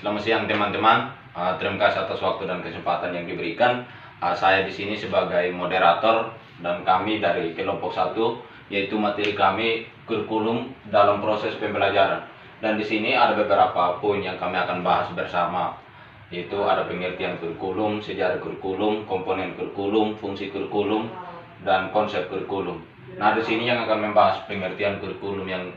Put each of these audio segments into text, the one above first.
Selamat siang teman-teman. Terima kasih atas waktu dan kesempatan yang diberikan. Saya di sini sebagai moderator dan kami dari kelompok 1, yaitu materi kami kurikulum dalam proses pembelajaran. Dan di sini ada beberapa poin yang kami akan bahas bersama, yaitu ada pengertian kurikulum, sejarah kurikulum, komponen kurikulum, fungsi kurikulum, dan konsep kurikulum. Nah, di sini yang akan membahas pengertian kurikulum yang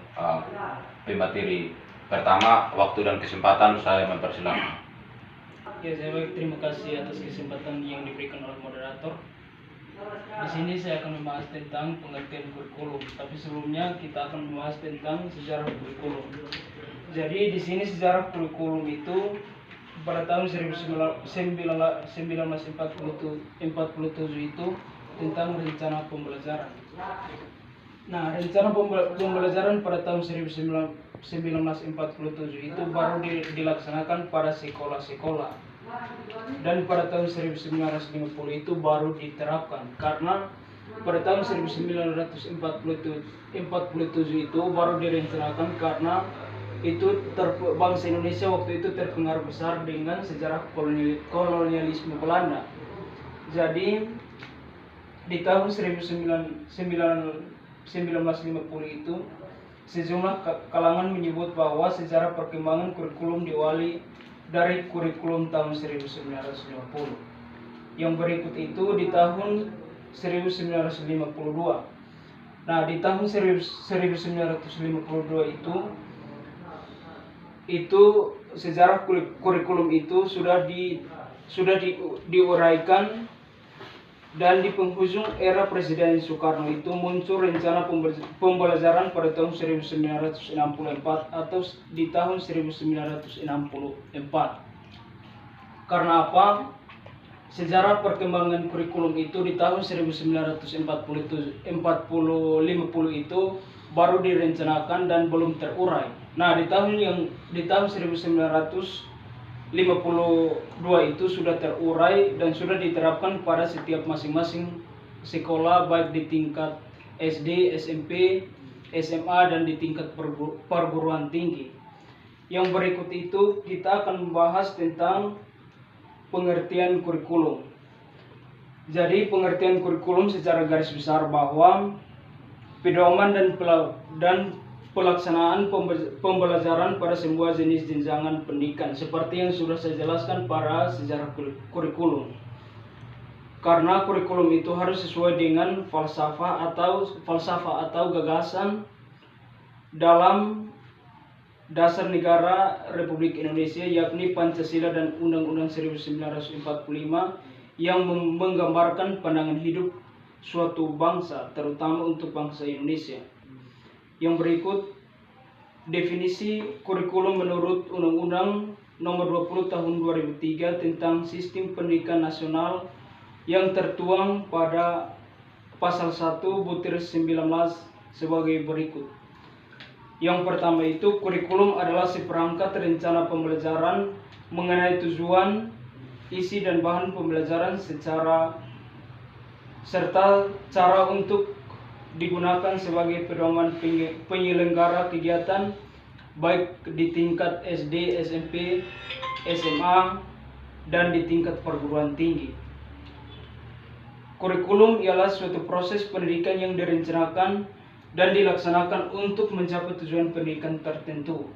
pemateri pertama, waktu dan kesempatan saya mempersilahkan. Ya, saya baik, terima kasih atas kesempatan yang diberikan oleh moderator. Di sini saya akan membahas tentang pengertian kurikulum, tapi sebelumnya kita akan membahas tentang sejarah kurikulum. Jadi di sini sejarah kurikulum itu pada tahun 1947 itu tentang rencana pembelajaran. Nah, rencana pembelajaran pada tahun 1947 itu baru dilaksanakan pada sekolah-sekolah, dan pada tahun 1950 itu baru diterapkan, karena pada tahun 1947 itu baru direncanakan karena itu bangsa Indonesia waktu itu terpengaruh besar dengan sejarah kolonialisme Belanda. Jadi di tahun 1950 itu sejumlah kalangan menyebut bahwa sejarah perkembangan kurikulum diawali dari kurikulum tahun 1950. Yang berikut itu di tahun 1952. Nah, di tahun 1952 itu sejarah kurikulum itu sudah diuraikan, dan di penghujung era Presiden Soekarno itu muncul rencana pembelajaran pada tahun 1964 atau di tahun 1964. Karena apa? Sejarah perkembangan kurikulum itu di tahun 1950 itu baru direncanakan dan belum terurai. Nah, di tahun 1952 itu sudah terurai dan sudah diterapkan pada setiap masing-masing sekolah, baik di tingkat SD, SMP, SMA, dan di tingkat perguruan tinggi. Yang berikut itu kita akan membahas tentang pengertian kurikulum. Jadi pengertian kurikulum secara garis besar bahwa pedoman dan pelaksanaan pembelajaran pada semua jenis jenjang pendidikan, seperti yang sudah saya jelaskan pada sejarah kurikulum. Karena kurikulum itu harus sesuai dengan falsafah atau gagasan dalam dasar negara Republik Indonesia, yakni Pancasila dan Undang-Undang 1945 yang menggambarkan pandangan hidup suatu bangsa, terutama untuk bangsa Indonesia. Yang berikut definisi kurikulum menurut Undang-Undang Nomor 20 Tahun 2003 tentang Sistem Pendidikan Nasional yang tertuang pada pasal 1 butir 19 sebagai berikut. Yang pertama itu, kurikulum adalah seperangkat rencana pembelajaran mengenai tujuan, isi dan bahan pembelajaran serta cara untuk digunakan sebagai pedoman penyelenggara kegiatan baik di tingkat SD, SMP, SMA, dan di tingkat perguruan tinggi. Kurikulum ialah suatu proses pendidikan yang direncanakan dan dilaksanakan untuk mencapai tujuan pendidikan tertentu.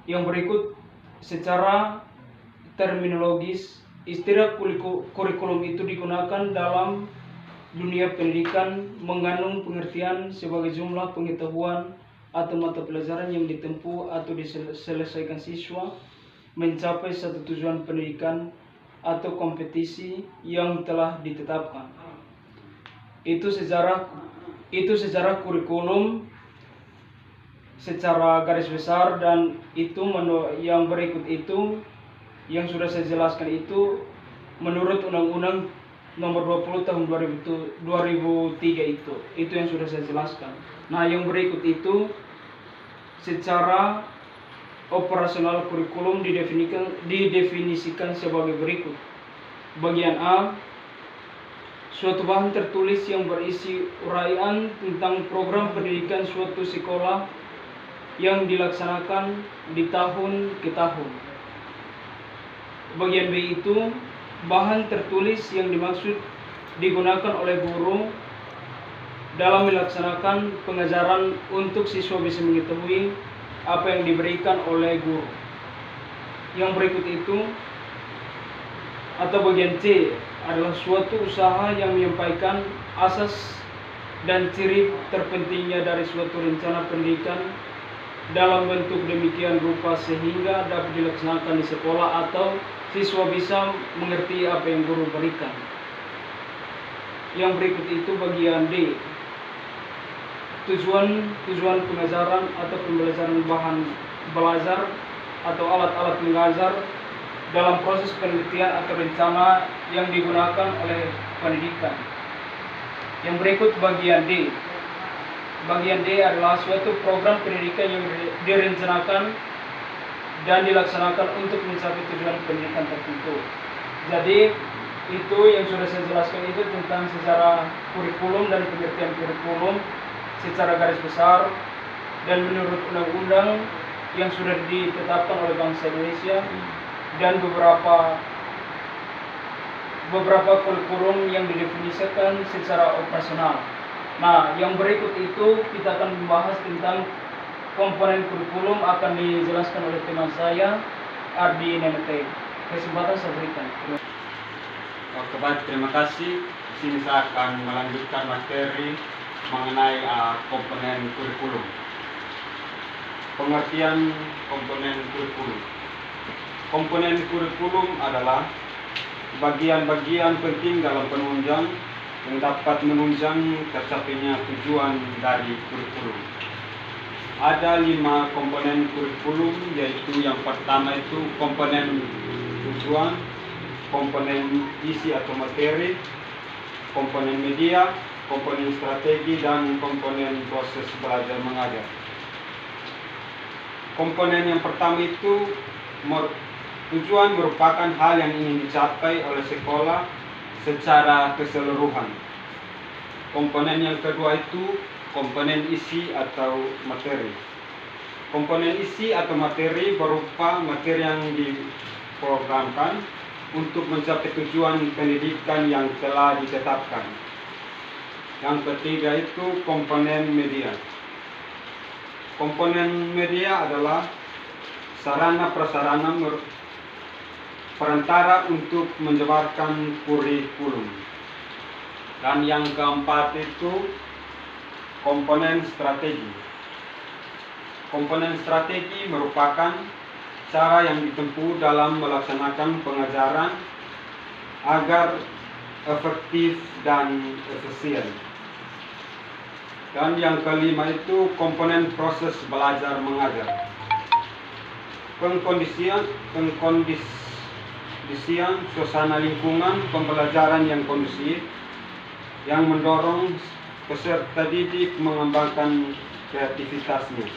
Yang berikut secara terminologis, istilah kurikulum itu digunakan dalam dunia pendidikan mengandung pengertian sebagai jumlah pengetahuan atau mata pelajaran yang ditempuh atau diselesaikan siswa mencapai satu tujuan pendidikan atau kompetisi yang telah ditetapkan. Itu sejarah kurikulum secara garis besar, dan itu yang berikut itu yang sudah saya jelaskan itu menurut Undang-Undang Nomor 20 Tahun 2003 itu yang sudah saya jelaskan. Nah, yang berikut itu secara operasional kurikulum didefinisikan sebagai berikut. Bagian A, suatu bahan tertulis yang berisi uraian tentang program pendidikan suatu sekolah yang dilaksanakan di tahun ke tahun. bagian B itu bahan tertulis yang dimaksud digunakan oleh guru dalam melaksanakan pengajaran untuk siswa bisa mengetahui apa yang diberikan oleh guru. Yang berikut itu atau bagian C adalah suatu usaha yang menyampaikan asas dan ciri terpentingnya dari suatu rencana pendidikan dalam bentuk demikian rupa sehingga dapat dilaksanakan di sekolah atau siswa bisa mengerti apa yang guru berikan. Yang berikut itu bagian D. Tujuan pengajaran atau pembelajaran bahan belajar atau alat-alat mengajar dalam proses penelitian atau rencana yang digunakan oleh pendidikan. Yang berikut bagian D. Bagian D adalah suatu program pendidikan yang direncanakan dan dilaksanakan untuk mencapai tujuan pendidikan tertentu. Jadi itu yang sudah saya jelaskan itu tentang secara kurikulum dan pengertian kurikulum secara garis besar, dan menurut undang-undang yang sudah ditetapkan oleh bangsa Indonesia dan beberapa kurikulum yang didefinisikan secara operasional. Nah, yang berikut itu kita akan membahas tentang komponen kurikulum, akan dijelaskan oleh teman saya Ardi Nenete. Kesempatan saya berikan. Oke, baik, terima kasih. Di sini saya akan melanjutkan materi mengenai komponen kurikulum. Pengertian komponen kurikulum. Komponen kurikulum adalah bagian-bagian penting dalam penunjang yang dapat menunjang tercapainya tujuan dari kurikulum. Ada 5 komponen kurikulum, yaitu yang pertama itu komponen tujuan, komponen isi atau materi, komponen media, komponen strategi, dan komponen proses belajar mengajar. Komponen yang pertama itu tujuan merupakan hal yang ingin dicapai oleh sekolah secara keseluruhan. Komponen yang kedua itu komponen isi atau materi. Komponen isi atau materi berupa materi yang diprogramkan untuk mencapai tujuan pendidikan yang telah ditetapkan. Yang ketiga itu komponen media. Komponen media adalah sarana prasarana perantara untuk menyebarkan kurikulum. Dan yang keempat itu komponen strategi. Komponen strategi merupakan cara yang ditempuh dalam melaksanakan pengajaran agar efektif dan efisien. Dan yang kelima itu komponen proses belajar mengajar. Pengkondisian suasana lingkungan pembelajaran yang kondusif yang mendorong peserta didik mengembangkan kreativitasnya.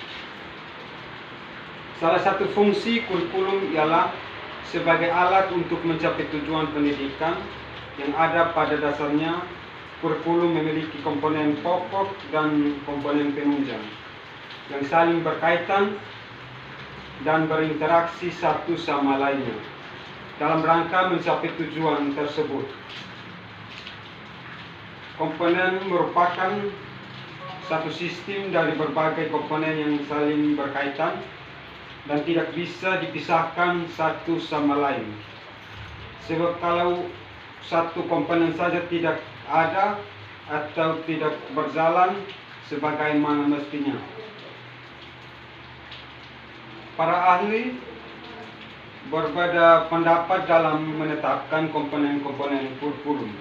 Salah satu fungsi kurikulum ialah sebagai alat untuk mencapai tujuan pendidikan yang ada pada dasarnya. Kurikulum memiliki komponen pokok dan komponen penunjang yang saling berkaitan dan berinteraksi satu sama lainnya dalam rangka mencapai tujuan tersebut. Komponen merupakan satu sistem dari berbagai komponen yang saling berkaitan dan tidak bisa dipisahkan satu sama lain. Sebab kalau satu komponen saja tidak ada atau tidak berjalan sebagaimana mestinya. Para ahli berbeda pendapat dalam menetapkan komponen-komponen kurikulum.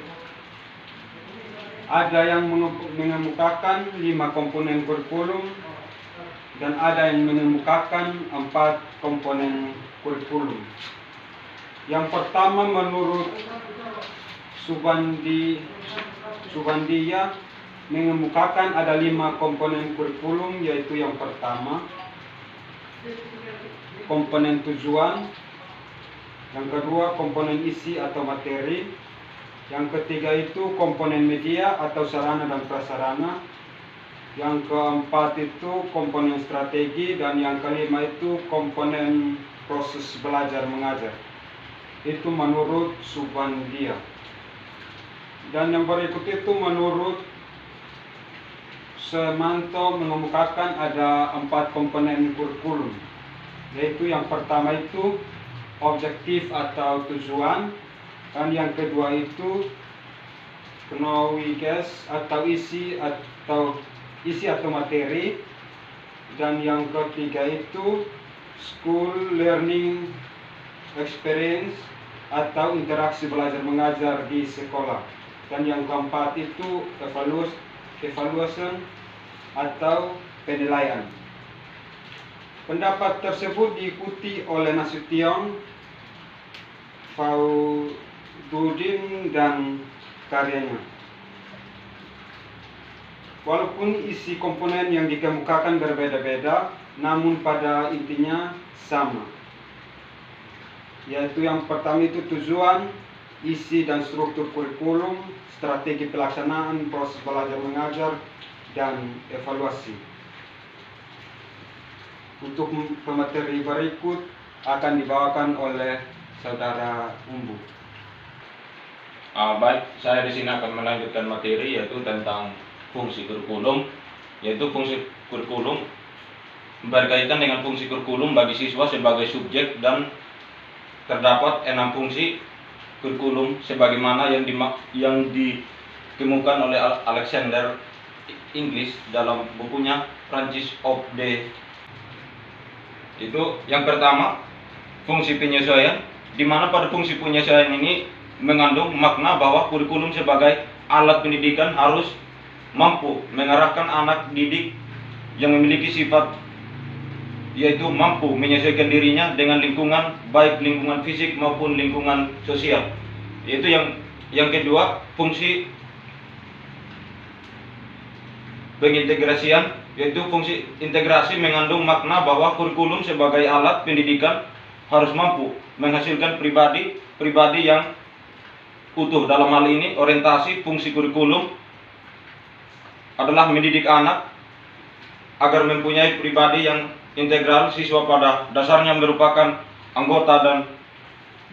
Ada yang mengemukakan 5 komponen kurikulum dan ada yang mengemukakan 4 komponen kurikulum. Yang pertama menurut Subandia mengemukakan ada 5 komponen kurikulum, yaitu yang pertama komponen tujuan, yang kedua komponen isi atau materi, yang ketiga itu komponen media atau sarana dan prasarana, yang keempat itu komponen strategi, dan yang kelima itu komponen proses belajar mengajar. Itu menurut Subandia. Dan yang berikut itu menurut Semanto mengemukakan ada 4 komponen kurikulum, yaitu yang pertama itu objektif atau tujuan, dan yang kedua itu knowledge atau isi atau materi, dan yang ketiga itu school learning experience atau interaksi belajar mengajar di sekolah, dan yang keempat itu evaluation atau penilaian. Pendapat tersebut diikuti oleh Nasution, Faududin, dan karyanya. Walaupun isi komponen yang dikemukakan berbeda-beda, namun pada intinya sama, yaitu yang pertama itu tujuan, isi dan struktur kurikulum, strategi pelaksanaan proses belajar mengajar, dan evaluasi. Untuk pemateri berikut akan dibawakan oleh Saudara Umbu. Baik, saya di sini akan melanjutkan materi yaitu tentang fungsi kurikulum, yaitu fungsi kurikulum berkaitan dengan fungsi kurikulum bagi siswa sebagai subjek, dan terdapat 6 fungsi kurikulum sebagaimana yang dikemukakan oleh Alexander English dalam bukunya Branches of the. Itu yang pertama, fungsi penyesuaian, di mana pada fungsi penyesuaian ini mengandung makna bahwa kurikulum sebagai alat pendidikan harus mampu mengarahkan anak didik yang memiliki sifat, yaitu mampu menyesuaikan dirinya dengan lingkungan, baik lingkungan fisik maupun lingkungan sosial. Yaitu yang kedua, fungsi pengintegrasian, yaitu fungsi integrasi mengandung makna bahwa kurikulum sebagai alat pendidikan harus mampu menghasilkan pribadi yang utuh. Dalam hal ini, orientasi fungsi kurikulum adalah mendidik anak agar mempunyai pribadi yang integral. Siswa pada dasarnya merupakan anggota dan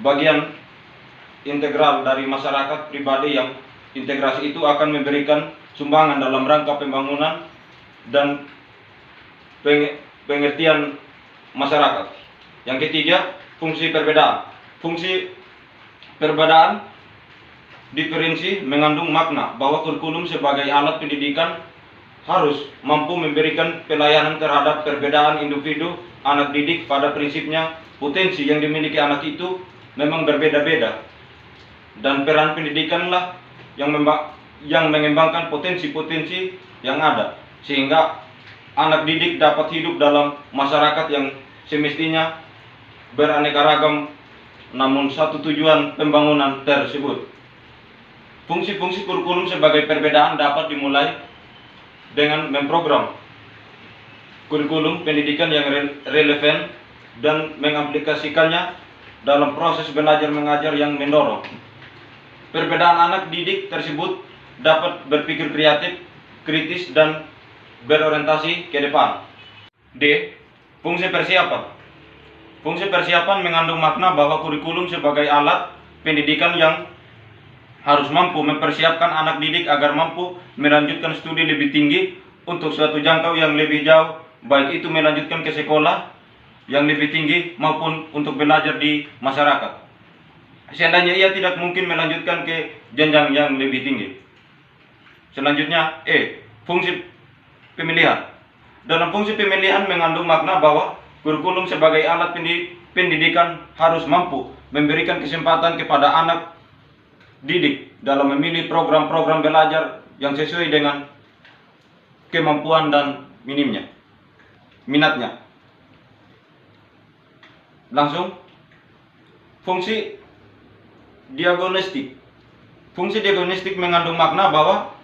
bagian integral dari masyarakat. Pribadi yang integrasi itu akan memberikan sumbangan dalam rangka pembangunan dan pengertian masyarakat. Yang ketiga, fungsi perbedaan. Fungsi perbedaan diferensi mengandung makna bahwa kurikulum sebagai alat pendidikan harus mampu memberikan pelayanan terhadap perbedaan individu anak didik. Pada prinsipnya, potensi yang dimiliki anak itu memang berbeda-beda, dan peran pendidikanlah yang mengembangkan potensi-potensi yang ada, sehingga anak didik dapat hidup dalam masyarakat yang semestinya beraneka ragam, namun satu tujuan pembangunan tersebut. Fungsi-fungsi kurikulum sebagai perbedaan dapat dimulai dengan memprogram kurikulum pendidikan yang relevan dan mengaplikasikannya dalam proses belajar mengajar yang mendorong perbedaan. Anak didik tersebut dapat berpikir kreatif, kritis, dan berorientasi ke depan. D. Fungsi persiapan. Fungsi persiapan mengandung makna bahwa kurikulum sebagai alat pendidikan yang harus mampu mempersiapkan anak didik agar mampu melanjutkan studi lebih tinggi untuk suatu jangkau yang lebih jauh, baik itu melanjutkan ke sekolah yang lebih tinggi maupun untuk belajar di masyarakat. Seandainya ia tidak mungkin melanjutkan ke jenjang yang lebih tinggi. Selanjutnya, E. Fungsi pemilihan. Dalam fungsi pemilihan mengandung makna bahwa kurikulum sebagai alat pendidikan harus mampu memberikan kesempatan kepada anak didik dalam memilih program-program belajar yang sesuai dengan kemampuan dan minatnya. Langsung, fungsi diagnostik. Fungsi diagnostik mengandung makna bahwa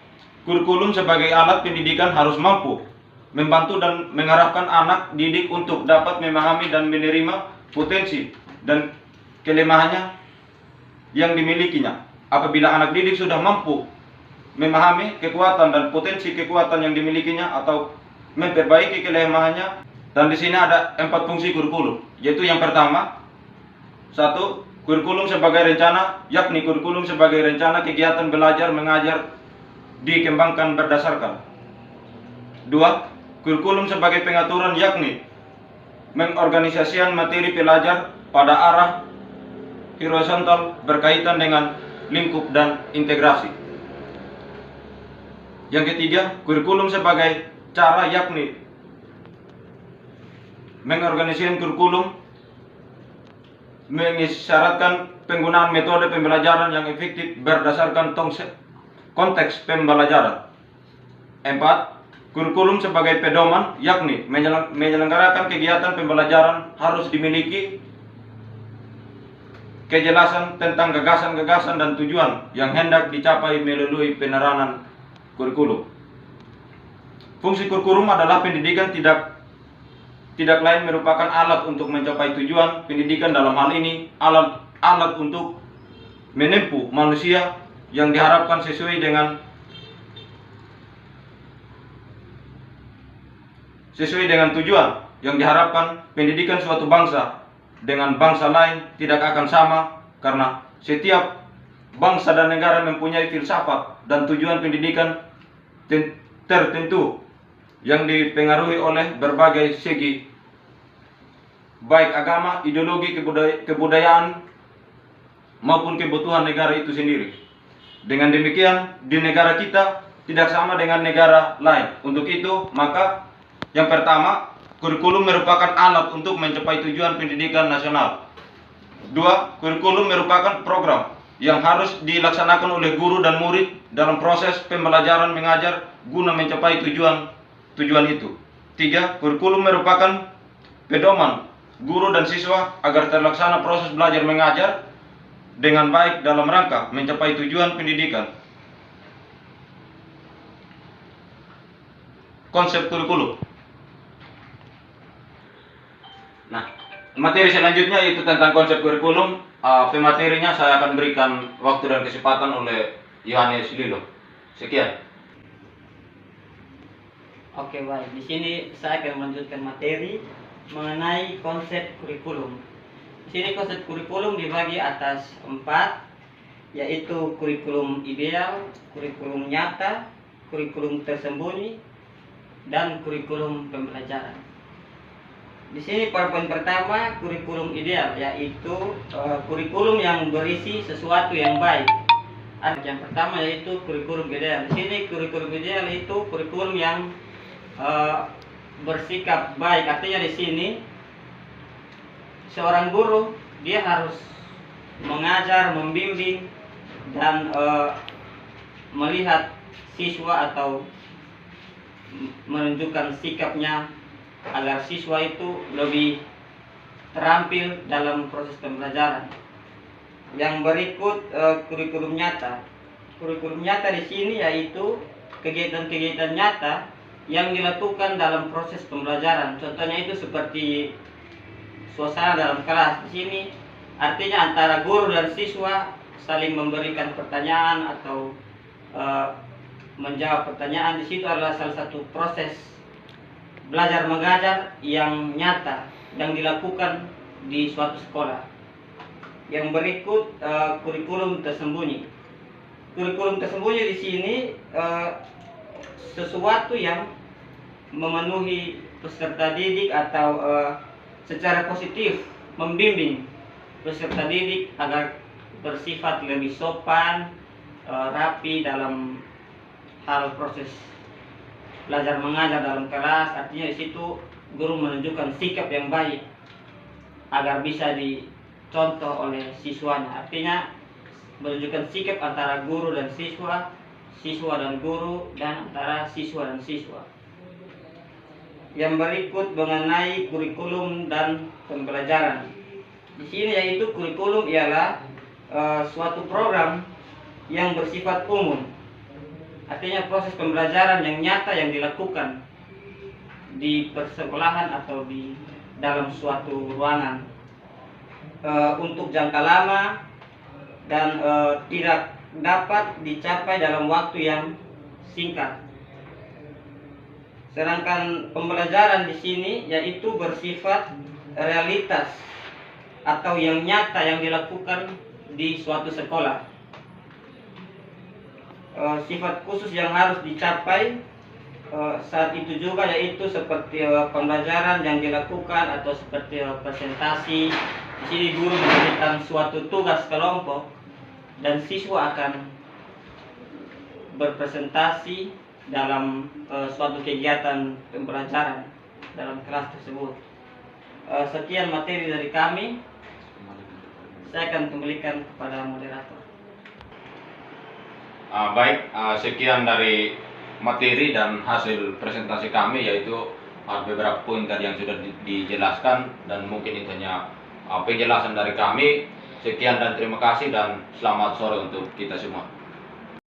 kurikulum sebagai alat pendidikan harus mampu membantu dan mengarahkan anak didik untuk dapat memahami dan menerima potensi dan kelemahannya yang dimilikinya. Apabila anak didik sudah mampu memahami kekuatan dan potensi kekuatan yang dimilikinya atau memperbaiki kelemahannya, dan di sini ada 4 fungsi kurikulum, yaitu yang pertama, 1. Kurikulum sebagai rencana, yakni kurikulum sebagai rencana kegiatan belajar mengajar dikembangkan berdasarkan. 2. Kurikulum sebagai pengaturan, yakni mengorganisasikan materi pelajar pada arah horizontal berkaitan dengan lingkup dan integrasi. Yang ketiga, kurikulum sebagai cara, yakni mengorganisasikan kurikulum mengisyaratkan penggunaan metode pembelajaran yang efektif berdasarkan konteks pembelajaran. 4. Kurikulum sebagai pedoman, yakni menyelenggarakan kegiatan pembelajaran harus dimiliki kejelasan tentang gagasan-gagasan dan tujuan yang hendak dicapai melalui penerapan kurikulum. Fungsi kurikulum adalah pendidikan tidak lain merupakan alat untuk mencapai tujuan pendidikan, dalam hal ini alat untuk menempuh manusia yang diharapkan sesuai dengan tujuan yang diharapkan. Pendidikan suatu bangsa dengan bangsa lain tidak akan sama karena setiap bangsa dan negara mempunyai filsafat dan tujuan pendidikan tertentu yang dipengaruhi oleh berbagai segi, baik agama, ideologi, kebudayaan maupun kebutuhan negara itu sendiri. Dengan demikian, di negara kita tidak sama dengan negara lain. Untuk itu, maka yang pertama, kurikulum merupakan alat untuk mencapai tujuan pendidikan nasional. 2. Kurikulum merupakan program yang harus dilaksanakan oleh guru dan murid dalam proses pembelajaran mengajar guna mencapai tujuan itu. 3. Kurikulum merupakan pedoman guru dan siswa agar terlaksana proses belajar mengajar dengan baik dalam rangka mencapai tujuan pendidikan. Konsep kurikulum. Nah, materi selanjutnya yaitu tentang konsep kurikulum. Pematerinya saya akan berikan waktu dan kesempatan oleh Yohanes Lilo. Sekian. Oke, baik. Di sini saya akan melanjutkan materi mengenai konsep kurikulum. Di sini konsep kurikulum dibagi atas 4, yaitu kurikulum ideal, kurikulum nyata, kurikulum tersembunyi, dan kurikulum pembelajaran. Di sini pada poin pertama, kurikulum ideal, yaitu kurikulum yang berisi sesuatu yang baik. Yang pertama yaitu kurikulum ideal. Di sini kurikulum ideal itu kurikulum yang bersikap baik. Artinya di sini seorang guru dia harus mengajar, membimbing, dan melihat siswa atau menunjukkan sikapnya agar siswa itu lebih terampil dalam proses pembelajaran. Yang berikut kurikulum nyata. Kurikulum nyata di sini yaitu kegiatan-kegiatan nyata yang dilakukan dalam proses pembelajaran. Contohnya itu seperti suasana dalam kelas. Di sini artinya antara guru dan siswa saling memberikan pertanyaan atau menjawab pertanyaan. Di situ adalah salah satu proses belajar mengajar yang nyata yang dilakukan di suatu sekolah. Yang berikut kurikulum tersembunyi. Kurikulum tersembunyi di sini sesuatu yang memenuhi peserta didik atau secara positif membimbing peserta didik agar bersifat lebih sopan, rapi dalam hal proses belajar mengajar dalam kelas. Artinya di situ guru menunjukkan sikap yang baik agar bisa dicontoh oleh siswanya. Artinya menunjukkan sikap antara guru dan siswa, siswa dan guru, dan antara siswa dan siswa. Yang berikut mengenai kurikulum dan pembelajaran. Di sini yaitu kurikulum ialah suatu program yang bersifat umum. Artinya proses pembelajaran yang nyata yang dilakukan di persekolahan atau di dalam suatu ruangan untuk jangka lama dan tidak dapat dicapai dalam waktu yang singkat. Sedangkan pembelajaran di sini yaitu bersifat realitas. atau yang nyata yang dilakukan di suatu sekolah. Sifat khusus yang harus dicapai saat itu juga yaitu seperti pembelajaran yang dilakukan atau seperti presentasi. Di sini guru memberikan suatu tugas kelompok dan siswa akan berpresentasi dalam suatu kegiatan pembelajaran dalam kelas tersebut. Sekian materi dari kami. Saya akan kembalikan kepada moderator. Baik, sekian dari materi dan hasil presentasi kami, yaitu beberapa poin tadi yang sudah dijelaskan, dan mungkin itu hanya penjelasan dari kami. Sekian dan terima kasih, dan selamat sore untuk kita semua.